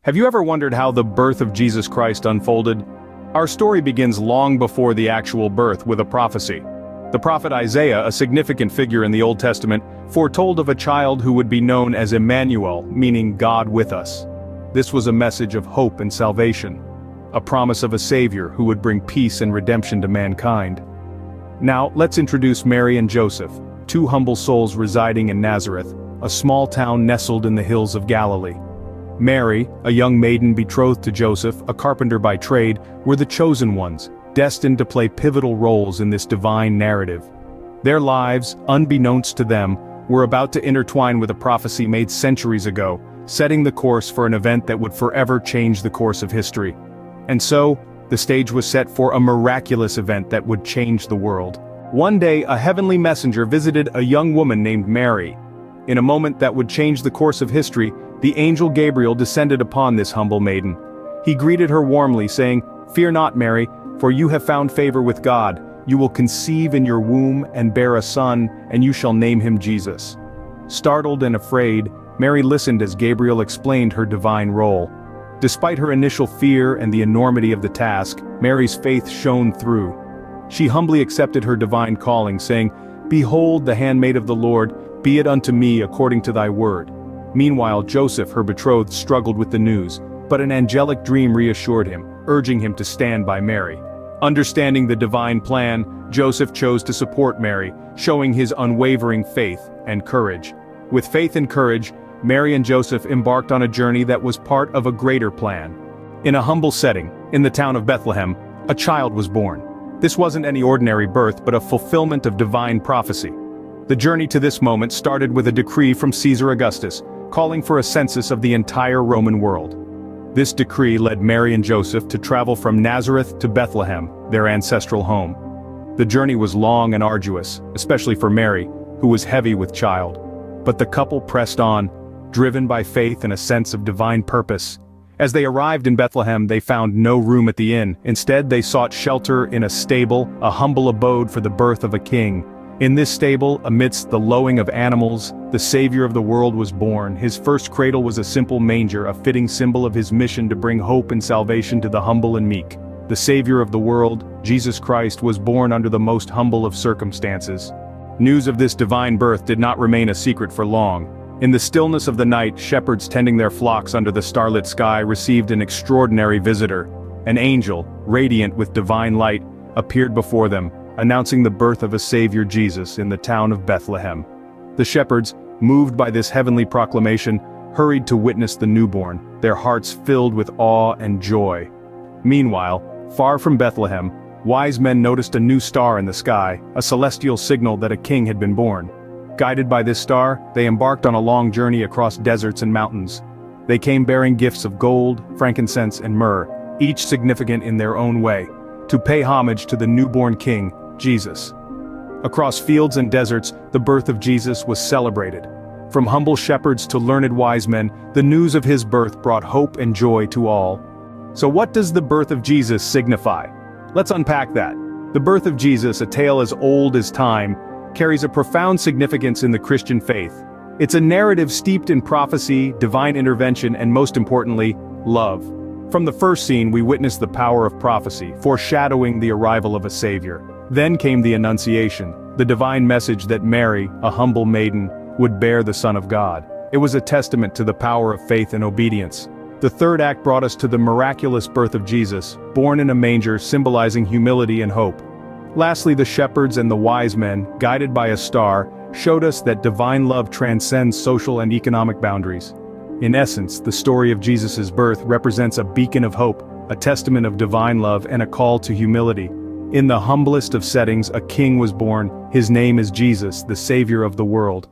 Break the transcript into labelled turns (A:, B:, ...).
A: Have you ever wondered how the birth of Jesus Christ unfolded? Our story begins long before the actual birth with a prophecy. The prophet Isaiah, a significant figure in the Old Testament, foretold of a child who would be known as Emmanuel, meaning God with us. This was a message of hope and salvation, a promise of a Savior who would bring peace and redemption to mankind. Now, let's introduce Mary and Joseph, two humble souls residing in Nazareth, a small town nestled in the hills of Galilee. Mary, a young maiden betrothed to Joseph, a carpenter by trade, were the chosen ones, destined to play pivotal roles in this divine narrative. Their lives, unbeknownst to them, were about to intertwine with a prophecy made centuries ago, setting the course for an event that would forever change the course of history. And so, the stage was set for a miraculous event that would change the world. One day, a heavenly messenger visited a young woman named Mary. In a moment that would change the course of history, the angel Gabriel descended upon this humble maiden. He greeted her warmly, saying, "Fear not, Mary, for you have found favor with God. You will conceive in your womb and bear a son, and you shall name him Jesus." Startled and afraid, Mary listened as Gabriel explained her divine role. Despite her initial fear and the enormity of the task, Mary's faith shone through. She humbly accepted her divine calling, saying, "Behold the handmaid of the Lord, be it unto me according to thy word." Meanwhile, Joseph, her betrothed, struggled with the news, but an angelic dream reassured him, urging him to stand by Mary. Understanding the divine plan, Joseph chose to support Mary, showing his unwavering faith and courage. With faith and courage, Mary and Joseph embarked on a journey that was part of a greater plan. In a humble setting, in the town of Bethlehem, a child was born. This wasn't any ordinary birth, but a fulfillment of divine prophecy. The journey to this moment started with a decree from Caesar Augustus, calling for a census of the entire Roman world. This decree led Mary and Joseph to travel from Nazareth to Bethlehem, their ancestral home. The journey was long and arduous, especially for Mary, who was heavy with child. But the couple pressed on, driven by faith and a sense of divine purpose. As they arrived in Bethlehem, they found no room at the inn. Instead, they sought shelter in a stable, a humble abode for the birth of a king. In this stable, amidst the lowing of animals, the Savior of the world was born. His first cradle was a simple manger, a fitting symbol of his mission to bring hope and salvation to the humble and meek. The Savior of the world, Jesus Christ, was born under the most humble of circumstances. News of this divine birth did not remain a secret for long. In the stillness of the night, shepherds tending their flocks under the starlit sky received an extraordinary visitor. An angel, radiant with divine light, appeared before them, announcing the birth of a Savior Jesus in the town of Bethlehem. The shepherds, moved by this heavenly proclamation, hurried to witness the newborn, their hearts filled with awe and joy. Meanwhile, far from Bethlehem, wise men noticed a new star in the sky, a celestial signal that a king had been born. Guided by this star, they embarked on a long journey across deserts and mountains. They came bearing gifts of gold, frankincense, and myrrh, each significant in their own way, to pay homage to the newborn King, Jesus. Across fields and deserts, the birth of Jesus was celebrated. From humble shepherds to learned wise men, the news of his birth brought hope and joy to all. So what does the birth of Jesus signify? Let's unpack that. The birth of Jesus, a tale as old as time, carries a profound significance in the Christian faith. It's a narrative steeped in prophecy, divine intervention, and most importantly, love. From the first scene, we witness the power of prophecy, foreshadowing the arrival of a Savior. Then came the Annunciation, the divine message that Mary, a humble maiden, would bear the Son of God. It was a testament to the power of faith and obedience. The third act brought us to the miraculous birth of Jesus, born in a manger, symbolizing humility and hope. Lastly, the shepherds and the wise men, guided by a star, showed us that divine love transcends social and economic boundaries. In essence, the story of Jesus' birth represents a beacon of hope, a testament of divine love, and a call to humility. In the humblest of settings, a king was born. His name is Jesus, the Savior of the world.